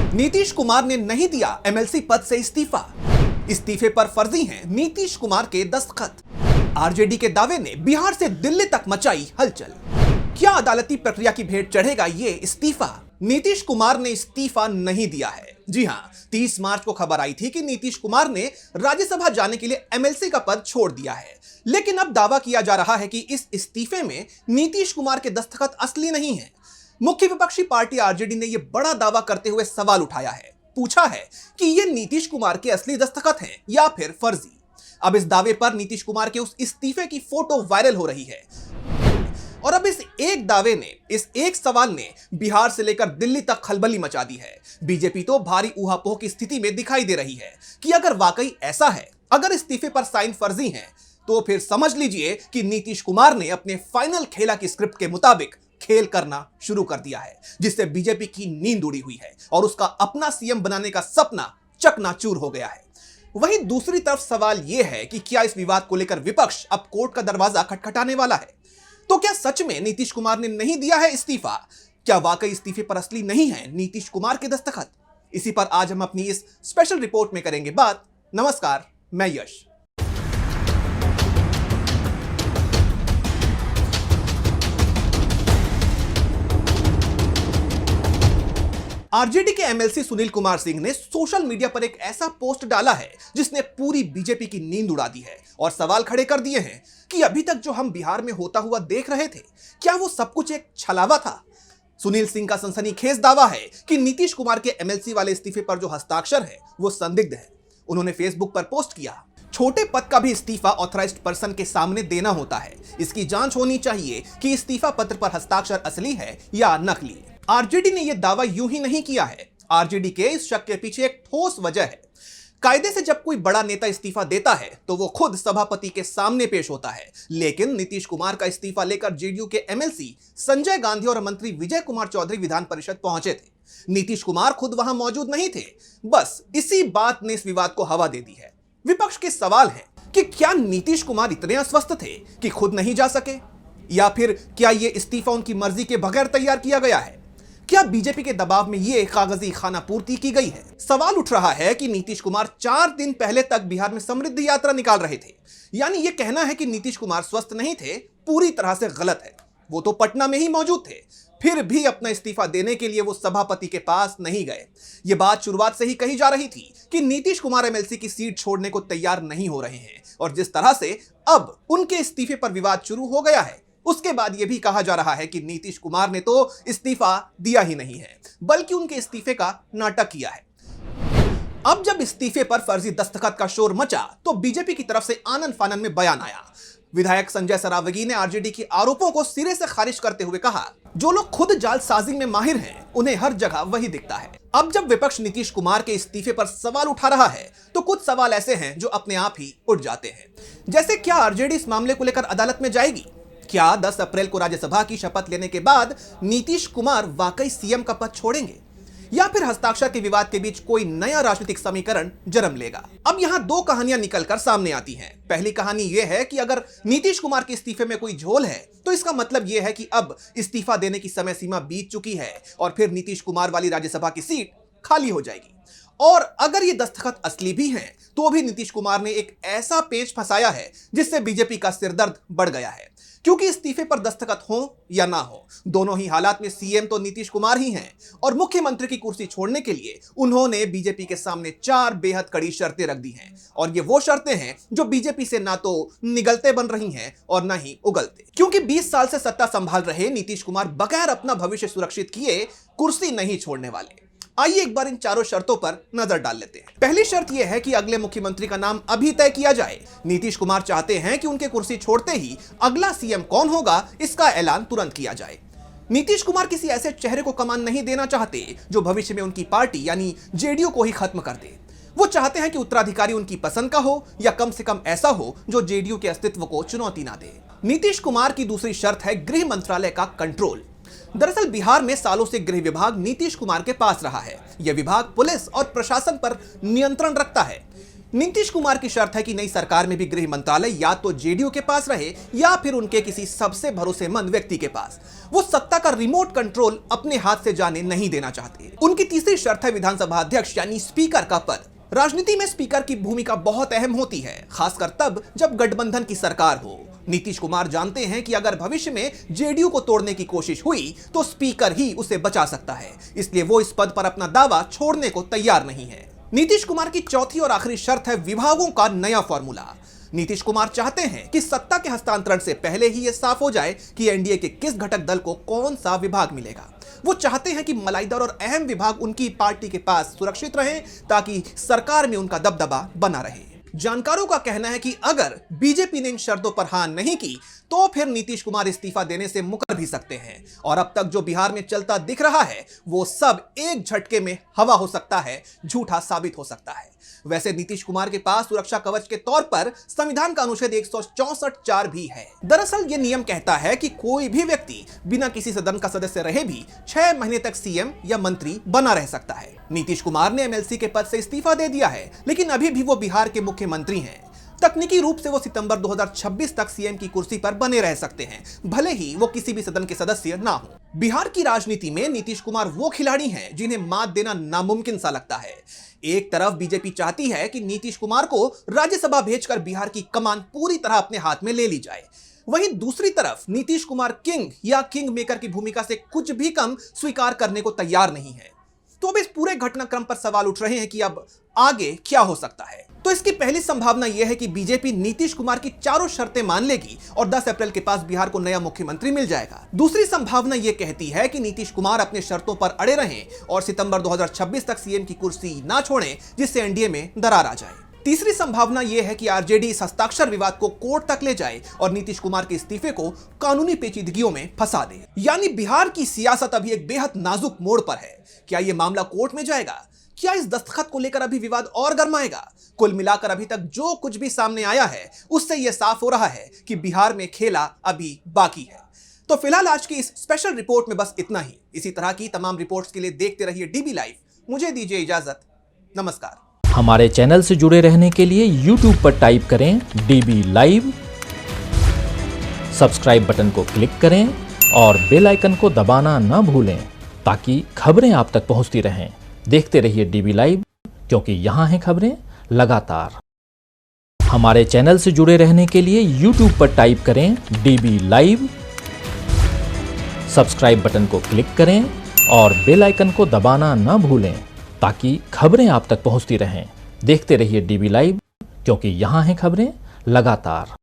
नीतीश कुमार ने नहीं दिया एमएलसी पद से इस्तीफा। इस्तीफे पर फर्जी हैं नीतीश कुमार के दस्तखत। आरजेडी के दावे ने बिहार से दिल्ली तक मचाई हलचल। क्या अदालती प्रक्रिया की भेंट चढ़ेगा ये इस्तीफा? नीतीश कुमार ने इस्तीफा नहीं दिया है। जी हां, 30 मार्च को खबर आई थी कि नीतीश कुमार ने राज्यसभा जाने के लिए एमएलसी का पद छोड़ दिया है। लेकिन अब दावा किया जा रहा है कि इस इस्तीफे में नीतीश कुमार के दस्तखत असली नहीं है। मुख्य विपक्षी पार्टी आरजेडी ने यह बड़ा दावा करते हुए सवाल उठाया है। पूछा है कि ये नीतीश कुमार के असली दस्तखत हैं या फिर फर्जी। अब इस दावे पर नीतीश कुमार के उस इस्तीफे की फोटो वायरल हो रही है और अब इस एक दावे ने, इस एक सवाल ने बिहार से लेकर दिल्ली तक खलबली मचा दी है। बीजेपी तो भारी ऊहापोह की स्थिति में दिखाई दे रही है कि अगर वाकई ऐसा है, अगर इस्तीफे पर साइन फर्जी हैं, तो फिर समझ लीजिए कि नीतीश कुमार ने अपने फाइनल खेला की स्क्रिप्ट के मुताबिक खेल करना शुरू कर दिया है, जिससे बीजेपी की नींद उड़ी हुई है और उसका अपना सीएम बनाने का सपना चकनाचूर हो गया है। वहीं दूसरी तरफ सवाल यह है कि क्या इस विवाद को लेकर विपक्ष अब कोर्ट का दरवाजा खटखटाने वाला है? तो क्या सच में नीतीश कुमार ने नहीं दिया है इस्तीफा? क्या वाकई इस्तीफे पर असली नहीं है नीतीश कुमार के दस्तखत? इसी पर आज हम अपनी इस स्पेशल रिपोर्ट में करेंगे बात। नमस्कार, मैं यश। आरजेडी के एमएलसी सुनील कुमार सिंह ने सोशल मीडिया पर एक ऐसा पोस्ट डाला है जिसने पूरी बीजेपी की नींद उड़ा दी है और सवाल खड़े कर दिए हैं कि अभी तक जो हम बिहार में होता हुआ देख रहे थे, क्या वो सब कुछ एक छलावा था? सुनील सिंह का सनसनीखेज दावा है कि नीतीश कुमार के एमएलसी वाले इस्तीफे पर जो हस्ताक्षर है वो संदिग्ध है। उन्होंने फेसबुक पर पोस्ट किया, छोटे पद का भी इस्तीफा ऑथराइज्ड पर्सन के सामने देना होता है। इसकी जांच होनी चाहिए कि इस्तीफा पत्र पर हस्ताक्षर असली है या नकली। आरजेडी ने यह दावा यूं ही नहीं किया है। आरजेडी के इस शक के पीछे एक ठोस वजह है। कायदे से जब कोई बड़ा नेता इस्तीफा देता है तो वो खुद सभापति के सामने पेश होता है, लेकिन नीतीश कुमार का इस्तीफा लेकर जेडीयू के एमएलसी संजय गांधी और मंत्री विजय कुमार चौधरी विधान परिषद पहुंचे थे। नीतीश कुमार खुद वहां मौजूद नहीं थे। बस इसी बात ने इस विवाद को हवा दे दी है। विपक्ष के सवाल है कि क्या नीतीश कुमार इतने अस्वस्थ थे कि खुद नहीं जा सके, या फिर क्या यह इस्तीफा उनकी मर्जी के बगैर तैयार किया गया है? क्या बीजेपी के दबाव में यह कागजी खाना पूर्ति की गई है? सवाल उठ रहा है कि नीतीश कुमार 4 दिन पहले तक बिहार में समृद्धि यात्रा निकाल रहे थे। यानी यह कहना है कि नीतीश कुमार स्वस्थ नहीं थे, पूरी तरह से गलत है। वो तो पटना में ही मौजूद थे, फिर भी अपना इस्तीफा देने के लिए वो सभापति के पास नहीं गए। ये बात शुरुआत से ही कही जा रही थी कि नीतीश कुमार एमएलसी की सीट छोड़ने को तैयार नहीं हो रहे हैं, और जिस तरह से अब उनके इस्तीफे पर विवाद शुरू हो गया है, उसके बाद यह भी कहा जा रहा है कि नीतीश कुमार ने तो इस्तीफा दिया ही नहीं है, बल्कि उनके इस्तीफे का नाटक किया है। अब जब इस्तीफे पर फर्जी दस्तखत का शोर मचा तो बीजेपी की तरफ से आनन फानन में बयान आया। विधायक संजय सरावगी ने आरजेडी के आरोपों को सिरे से खारिज करते हुए कहा, जो लोग खुद जालसाजी में माहिर हैं, उन्हें हर जगह वही दिखता है। अब जब विपक्ष नीतीश कुमार के इस्तीफे पर सवाल उठा रहा है तो कुछ सवाल ऐसे हैं जो अपने आप ही उठ जाते हैं। जैसे, क्या आरजेडी इस मामले को लेकर अदालत में जाएगी? क्या 10 अप्रैल को राज्यसभा की शपथ लेने के बाद नीतीश कुमार वाकई सीएम का पद छोड़ेंगे, या फिर हस्ताक्षर के विवाद के बीच कोई नया राजनीतिक समीकरण जन्म लेगा? अब यहां 2 कहानियां निकलकर सामने आती हैं। पहली कहानी यह है कि अगर नीतीश कुमार के इस्तीफे में कोई झोल है तो इसका मतलब यह है कि अब इस्तीफा देने की समय सीमा बीत चुकी है और फिर नीतीश कुमार वाली राज्यसभा की सीट खाली हो जाएगी। और अगर ये दस्तखत असली भी हैं तो भी नीतीश कुमार ने एक ऐसा पेच फंसाया है जिससे बीजेपी का सिरदर्द बढ़ गया है, क्योंकि इस्तीफे पर दस्तखत हो या ना हो, दोनों ही हालात में सीएम तो नीतीश कुमार ही हैं और मुख्यमंत्री की कुर्सी छोड़ने के लिए उन्होंने बीजेपी के सामने 4 बेहद कड़ी शर्तें रख दी हैं। और ये वो शर्तें हैं जो बीजेपी से ना तो निगलते बन रही हैं और ना ही उगलते, क्योंकि 20 साल से सत्ता संभाल रहे नीतीश कुमार बगैर अपना भविष्य सुरक्षित किए कुर्सी नहीं छोड़ने वाले। आइए एक बार इन 4 शर्तों पर नजर डाल लेते हैं। पहली शर्त यह है कि अगले मुख्यमंत्री का नाम अभी तय किया जाए। नीतीश कुमार चाहते हैं कि उनके कुर्सी छोड़ते ही अगला सीएम कौन होगा इसका ऐलान तुरंत किया जाए। नीतीश कुमार किसी ऐसे चेहरे को कमान नहीं देना चाहते जो भविष्य में उनकी पार्टी यानी जेडीयू को ही खत्म कर दे। वो चाहते हैं कि उत्तराधिकारी उनकी पसंद का हो, या कम से कम ऐसा हो जो जेडीयू के अस्तित्व को चुनौती ना दे। नीतीश कुमार की दूसरी शर्त है गृह मंत्रालय का कंट्रोल। दरअसल बिहार में सालों से गृह विभाग नीतीश कुमार के पास रहा है। यह विभाग पुलिस और प्रशासन पर नियंत्रण रखता है। नीतीश कुमार की शर्त है कि नई सरकार में भी गृह मंत्रालय या तो जेडीयू के पास रहे या फिर उनके किसी सबसे भरोसेमंद व्यक्ति के पास। वो सत्ता का रिमोट कंट्रोल अपने हाथ से जाने नहीं देना चाहते। उनकी तीसरी शर्त है विधानसभा अध्यक्ष यानी स्पीकर का पद। राजनीति में स्पीकर की भूमिका बहुत अहम होती है, खासकर तब जब गठबंधन की सरकार हो। नीतीश कुमार जानते हैं कि अगर भविष्य में जेडीयू को तोड़ने की कोशिश हुई तो स्पीकर ही उसे बचा सकता है, इसलिए वो इस पद पर अपना दावा छोड़ने को तैयार नहीं है। नीतीश कुमार की चौथी और आखिरी शर्त है विभागों का नया फॉर्मूला। नीतीश कुमार चाहते हैं कि सत्ता के हस्तांतरण से पहले ही यह साफ हो जाए कि एनडीए के किस घटक दल को कौन सा विभाग मिलेगा। वो चाहते हैं कि मलाईदार और अहम विभाग उनकी पार्टी के पास सुरक्षित रहें ताकि सरकार में उनका दबदबा बना रहे। जानकारों का कहना है कि अगर बीजेपी ने इन शर्तों पर हां नहीं की तो फिर नीतीश कुमार इस्तीफा देने से मुकर भी सकते हैं और अब तक जो बिहार में चलता दिख रहा है वो सब एक झटके में हवा हो सकता है, झूठा साबित हो सकता है। वैसे नीतीश कुमार के पास सुरक्षा कवच के तौर पर संविधान का अनुच्छेद 164(4) भी है। दरअसल ये नियम कहता है कि कोई भी व्यक्ति बिना किसी सदन का सदस्य रहे भी 6 महीने तक सीएम या मंत्री बना रह सकता है। नीतीश कुमार ने एमएलसी के पद से इस्तीफा दे दिया है, लेकिन अभी भी वो बिहार के मुख्यमंत्री हैं। तकनीकी रूप से वो सितंबर 2026 तक सीएम की कुर्सी पर बने रह सकते हैं, भले ही वो किसी भी सदन के सदस्य ना हो। बिहार की राजनीति में नीतीश कुमार वो खिलाड़ी हैं जिन्हें मात देना नामुमकिन सा लगता है। एक तरफ बीजेपी चाहती है कि नीतीश कुमार को राज्यसभा भेजकर बिहार की कमान पूरी तरह अपने हाथ में ले ली जाए, वहीं दूसरी तरफ नीतीश कुमार किंग या किंग मेकर की भूमिका से कुछ भी कम स्वीकार करने को तैयार नहीं है। तो अब इस पूरे घटनाक्रम पर सवाल उठ रहे हैं कि अब आगे क्या हो सकता है। तो इसकी पहली संभावना यह है कि बीजेपी नीतीश कुमार की चारों शर्तें मान लेगी और 10 अप्रैल के पास बिहार को नया मुख्यमंत्री मिल जाएगा। दूसरी संभावना यह कहती है कि नीतीश कुमार अपने शर्तों पर अड़े रहें और सितंबर 2026 तक सीएम की कुर्सी ना छोड़ें, जिससे एनडीए में दरार आ जाए। तीसरी संभावना यह है कि आरजेडी इस हस्ताक्षर विवाद को कोर्ट तक ले जाए और नीतीश कुमार के इस्तीफे को कानूनी पेचीदगियों में फंसा दे। यानी बिहार की सियासत अभी एक बेहद नाजुक मोड़ पर है। क्या यह मामला कोर्ट में जाएगा? क्या इस दस्तखत को लेकर अभी विवाद और गर्माएगा? कुल मिलाकर अभी तक जो कुछ भी सामने आया है उससे यह साफ हो रहा है कि बिहार में खेला अभी बाकी है। तो फिलहाल आज की इस स्पेशल रिपोर्ट में बस इतना ही। इसी तरह की तमाम रिपोर्ट्स के लिए देखते रहिए डीबी लाइव। मुझे दीजिए इजाजत, नमस्कार। हमारे चैनल से जुड़े रहने के लिए YouTube पर टाइप करें DB लाइव, सब्सक्राइब बटन को क्लिक करें और बेल आइकन को दबाना न भूलें ताकि खबरें आप तक पहुंचती रहें। देखते रहिए DB लाइव, क्योंकि यहाँ हैं खबरें लगातार। हमारे चैनल से जुड़े रहने के लिए YouTube पर टाइप करें DB लाइव, सब्सक्राइब बटन को क्लिक करें और बेल आइकन को दबाना न भूलें ताकि खबरें आप तक पहुंचती रहें। देखते रहिए DB लाइव, क्योंकि यहाँ हैं खबरें लगातार।